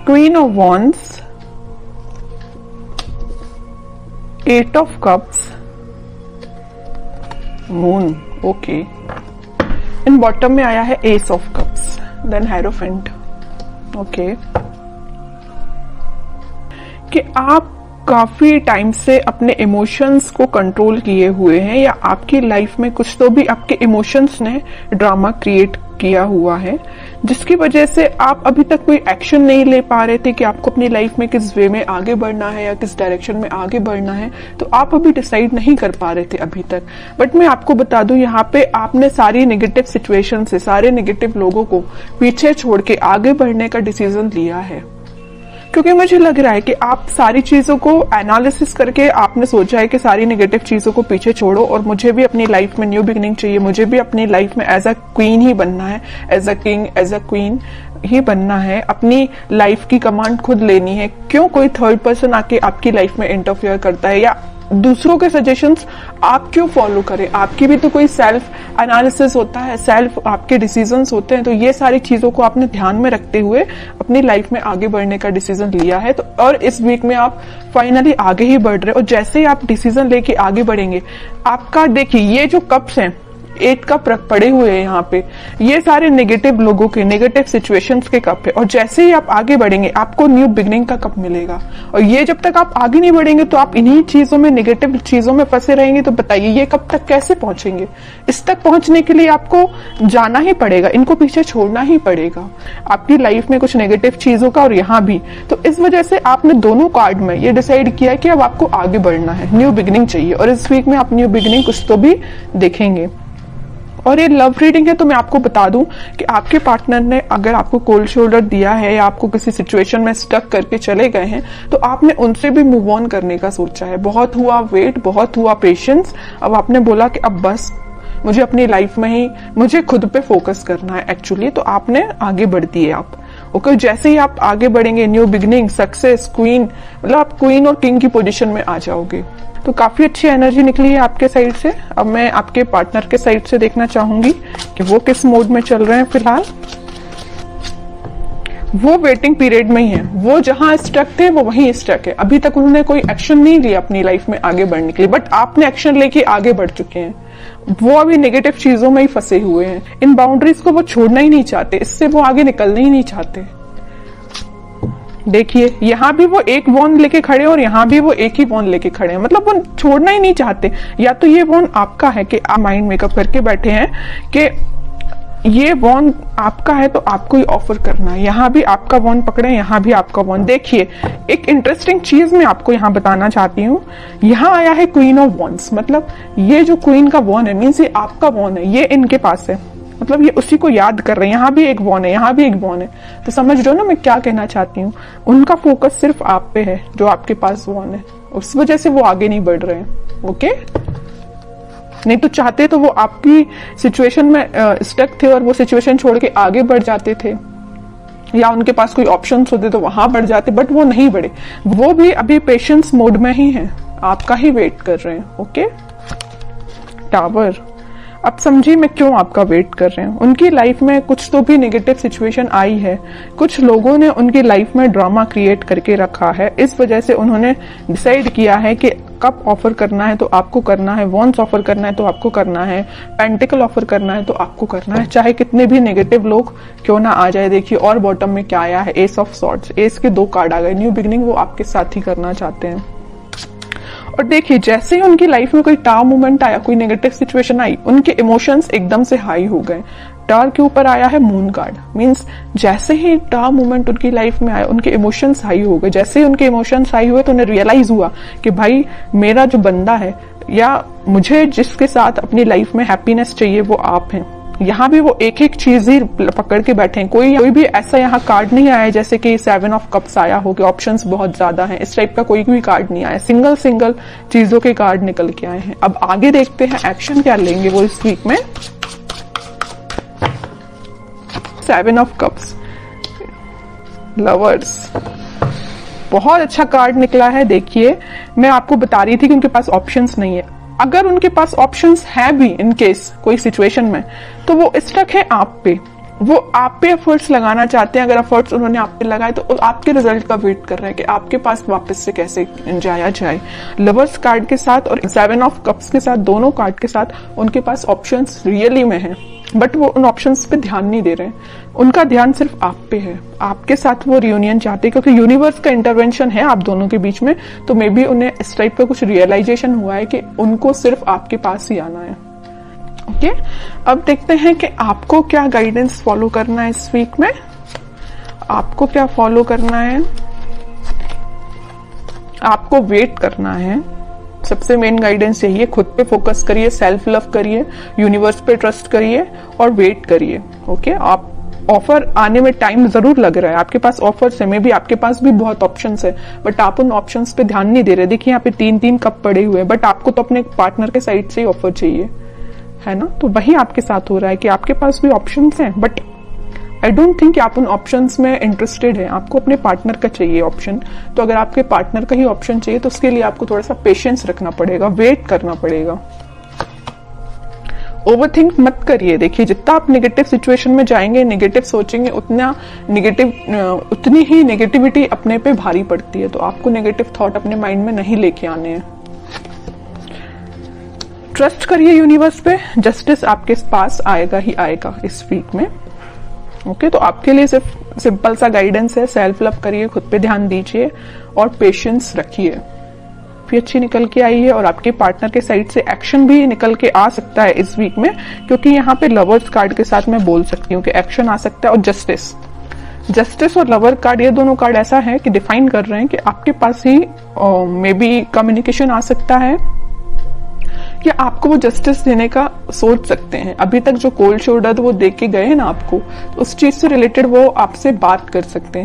Queen of wands, 8 of cups, moon, okay. In bottom में आया है ace of cups, then hierophant, okay. कि आप काफी टाइम से अपने इमोशंस को कंट्रोल किए हुए हैं, या आपकी लाइफ में कुछ तो भी आपके इमोशंस ने ड्रामा क्रिएट किया हुआ है, जिसकी वजह से आप अभी तक कोई एक्शन नहीं ले पा रहे थे कि आपको अपनी लाइफ में किस वे में आगे बढ़ना है या किस डायरेक्शन में आगे बढ़ना है। तो आप अभी डिसाइड नहीं कर पा रहे थे अभी तक। बट मैं आपको बता दूं, यहाँ पे आपने सारी नेगेटिव सिचुएशन से, सारे नेगेटिव लोगों को पीछे छोड़ के आगे बढ़ने का डिसीजन लिया है, क्योंकि मुझे लग रहा है कि आप सारी चीजों को एनालिसिस करके आपने सोचा है कि सारी नेगेटिव चीजों को पीछे छोड़ो और मुझे भी अपनी लाइफ में न्यू बिगिनिंग चाहिए, मुझे भी अपनी लाइफ में एज अ क्वीन ही बनना है, as a king, as a queen ही बनना है, अपनी लाइफ की कमांड खुद लेनी है। क्यों कोई थर्ड पर्सन आके आपकी लाइफ में इंटरफेयर करता है, या दूसरों के सजेशंस आप क्यों फॉलो करें? आपकी भी तो कोई सेल्फ एनालिसिस होता है, सेल्फ आपके डिसीजंस होते हैं। तो ये सारी चीजों को आपने ध्यान में रखते हुए अपनी लाइफ में आगे बढ़ने का डिसीजन लिया है। तो और इस वीक में आप फाइनली आगे ही बढ़ रहे हो, और जैसे ही आप डिसीजन लेके आगे बढ़ेंगे, आपका देखिए ये जो कप्स हैं 8 कप पड़े हुए हैं यहाँ पे, ये सारे नेगेटिव लोगों के, नेगेटिव सिचुएशंस के कप है। और जैसे ही आप आगे बढ़ेंगे आपको न्यू बिगनिंग का कप मिलेगा। और ये जब तक आप आगे नहीं बढ़ेंगे तो आप इन्हीं चीजों में, नेगेटिव चीजों में फंसे रहेंगे। तो बताइए ये कब तक कैसे पहुंचेंगे? इस तक पहुंचने के लिए आपको जाना ही पड़ेगा, इनको पीछे छोड़ना ही पड़ेगा, आपकी लाइफ में कुछ नेगेटिव चीजों का और यहाँ भी। तो इस वजह से आपने दोनों कार्ड में ये डिसाइड किया कि अब आपको आगे बढ़ना है, न्यू बिगनिंग चाहिए। और इस वीक में आप न्यू बिगनिंग कुछ तो भी देखेंगे। और ये लव रीडिंग है, तो मैं आपको बता दूं कि आपके पार्टनर ने अगर आपको कोल्ड शोल्डर दिया है या आपको किसी सिचुएशन में स्टक करके चले गए हैं, तो आपने उनसे भी मूव ऑन करने का सोचा है। बहुत हुआ वेट, बहुत हुआ पेशेंस, अब आपने बोला कि अब बस मुझे अपनी लाइफ में ही, मुझे खुद पे फोकस करना है एक्चुअली। तो आपने आगे बढ़ दिए आप, ओके। जैसे ही आप आगे बढ़ेंगे, न्यू बिगनिंग, सक्सेस, क्वीन, मतलब आप क्वीन और किंग की पोजीशन में आ जाओगे। तो काफी अच्छी एनर्जी निकली है आपके साइड से। अब मैं आपके पार्टनर के साइड से देखना चाहूंगी कि वो किस मोड में चल रहे हैं फिलहाल। वो वेटिंग पीरियड में ही है, वो जहां स्टक थे वो वहीं स्टक है। अभी तक उन्होंने कोई एक्शन नहीं लिया अपनी लाइफ में आगे बढ़ने के लिए, बट आपने एक्शन लेके आगे बढ़ चुके हैं। वो अभी नेगेटिव चीजों में ही फंसे हुए हैं, इन बाउंड्रीज को वो छोड़ना ही नहीं चाहते, इससे वो आगे निकलना ही नहीं चाहते। देखिए यहाँ भी वो एक वॉन्ड लेके खड़े और यहाँ भी वो एक ही वॉन्ड लेके खड़े हैं, मतलब वो छोड़ना ही नहीं चाहते। या तो ये वॉन्ड आपका है कि आप माइंड मेकअप करके बैठे हैं कि ये वॉन्ड आपका है तो आपको ही ऑफर करना है। यहाँ भी आपका वॉन्ड पकड़े, यहाँ भी आपका वॉन्ड। देखिए एक इंटरेस्टिंग चीज मैं आपको यहाँ बताना चाहती हूँ। यहाँ आया है क्वीन ऑफ वॉन्ड्स, मतलब ये जो क्वीन का वॉन्ड है मीन्स ये आपका वॉन्ड है, ये इनके पास है, मतलब ये उसी को याद कर रहे हैं। यहाँ भी एक वॉन है, यहाँ भी एक वॉन है। तो समझ रहे हो ना मैं क्या कहना चाहती हूँ? उनका फोकस सिर्फ आप पे है, जो आपके पास वॉन है, उस वजह से वो आगे नहीं बढ़ रहे हैं, ओके। नहीं तो चाहते तो वो आपकी सिचुएशन में स्टक थे और वो सिचुएशन छोड़ के आगे बढ़ जाते थे, या उनके पास कोई ऑप्शंस होते तो वहां बढ़ जाते, बट वो नहीं बढ़े। वो भी अभी पेशेंस मोड में ही है, आपका ही वेट कर रहे हैं, ओके। टावर, अब समझिए मैं क्यों आपका वेट कर रहे हैं। उनकी लाइफ में कुछ तो भी नेगेटिव सिचुएशन आई है, कुछ लोगों ने उनकी लाइफ में ड्रामा क्रिएट करके रखा है। इस वजह से उन्होंने डिसाइड किया है कि कप ऑफर करना है तो आपको करना है, वॉन्स ऑफर करना है तो आपको करना है, पेंटिकल ऑफर करना है तो आपको करना है, चाहे कितने भी नेगेटिव लोग क्यों ना आ जाए। देखिए और बॉटम में क्या आया है, एस ऑफ सॉर्ड्स, एस के 2 कार्ड आ गए। न्यू बिगिनिंग वो आपके साथ ही करना चाहते हैं। और देखिए जैसे ही उनकी लाइफ में कोई टावर मोमेंट आया, कोई नेगेटिव सिचुएशन आई, उनके इमोशंस एकदम से हाई हो गए। टावर के ऊपर आया है मून कार्ड, मींस जैसे ही टावर मोमेंट उनकी लाइफ में आया उनके इमोशंस हाई हो गए। जैसे ही उनके इमोशंस हाई हुए तो उन्हें रियलाइज हुआ कि भाई मेरा जो बंदा है या मुझे जिसके साथ अपनी लाइफ में हैप्पीनेस चाहिए वो आप हैं। यहाँ भी वो एक एक चीज ही पकड़ के बैठे हैं। कोई भी ऐसा यहाँ कार्ड नहीं आया जैसे कि 7 ऑफ कप्स आया हो कि ऑप्शंस बहुत ज्यादा हैं, इस टाइप का कोई भी कार्ड नहीं आया। सिंगल सिंगल चीजों के कार्ड निकल के आए हैं। अब आगे देखते हैं एक्शन क्या लेंगे वो इस वीक में। 7 ऑफ कप्स, लवर्स, बहुत अच्छा कार्ड निकला है। देखिए मैं आपको बता रही थी कि उनके पास ऑप्शंस नहीं है। अगर उनके पास ऑप्शंस है भी इन केस कोई सिचुएशन में, तो वो स्टक है आप पे। वो आप पे एफर्ट्स लगाना चाहते हैं। अगर एफर्ट्स उन्होंने आप पे लगाए तो आपके रिजल्ट का वेट कर रहे हैं कि आपके पास वापस से कैसे जाया जाए। लवर्स कार्ड के साथ और 7 ऑफ कप्स के साथ, दोनों कार्ड के साथ उनके पास ऑप्शंस रियली में हैं, बट वो उन ऑप्शंस पे ध्यान नहीं दे रहे हैं। उनका ध्यान सिर्फ आप पे है, आपके साथ वो रियूनियन चाहते हैं, क्योंकि यूनिवर्स का इंटरवेंशन है आप दोनों के बीच में। तो मे बी उन्हें इस टाइप का कुछ रियलाइजेशन हुआ है कि उनको सिर्फ आपके पास ही आना है। ओके, अब देखते हैं कि आपको क्या गाइडेंस फॉलो करना है इस वीक में। आपको क्या फॉलो करना है? आपको वेट करना है। सबसे मेन गाइडेंस यही है, खुद पे फोकस करिए, सेल्फ लव करिए, यूनिवर्स पे ट्रस्ट करिए और वेट करिए। ओके, आप ऑफर आने में टाइम जरूर लग रहा है, आपके पास ऑफर्स है, मे बी आपके पास भी बहुत ऑप्शंस है, बट आप उन ऑप्शंस पे ध्यान नहीं दे रहे। देखिए यहाँ पे 3-3 कप पड़े हुए हैं, बट आपको तो अपने पार्टनर के साइड से ही ऑफर चाहिए, है ना। तो वही आपके साथ हो रहा है कि आपके पास भी ऑप्शंस हैं, बट आई डोंट थिंक आप उन ऑप्शंस में इंटरेस्टेड हैं। आपको अपने पार्टनर का चाहिए ऑप्शन। तो अगर आपके पार्टनर का ही ऑप्शन चाहिए तो उसके लिए आपको थोड़ा सा पेशेंस रखना पड़ेगा, वेट करना पड़ेगा। ओवरथिंक मत करिए। देखिए जितना आप नेगेटिव सिचुएशन में जाएंगे, नेगेटिव सोचेंगे, उतनी ही नेगेटिविटी अपने पे भारी पड़ती है। तो आपको नेगेटिव थॉट अपने माइंड में नहीं लेके आने हैं। ट्रस्ट करिए यूनिवर्स पे, जस्टिस आपके पास आएगा ही आएगा इस वीक में। ओके, तो आपके लिए सिर्फ सिंपल सा गाइडेंस है, सेल्फ लव करिए, खुद पे ध्यान दीजिए और पेशेंस रखिए। भी अच्छी निकल के आई है और आपके पार्टनर के साइड से एक्शन भी निकल के आ सकता है इस वीक में, क्योंकि यहाँ पे लवर्स कार्ड के साथ मैं बोल सकती हूँ कि एक्शन आ सकता है। और जस्टिस और लवर कार्ड, ये दोनों कार्ड ऐसा है कि डिफाइन कर रहे हैं कि आपके पास ही मे बी कम्युनिकेशन आ सकता है कि आपको वो जस्टिस देने का सोच सकते हैं। अभी तक जो कोल्ड शोल्डर वो दे के गए हैं ना आपको, तो उस चीज से रिलेटेड वो आपसे बात कर सकते हैं।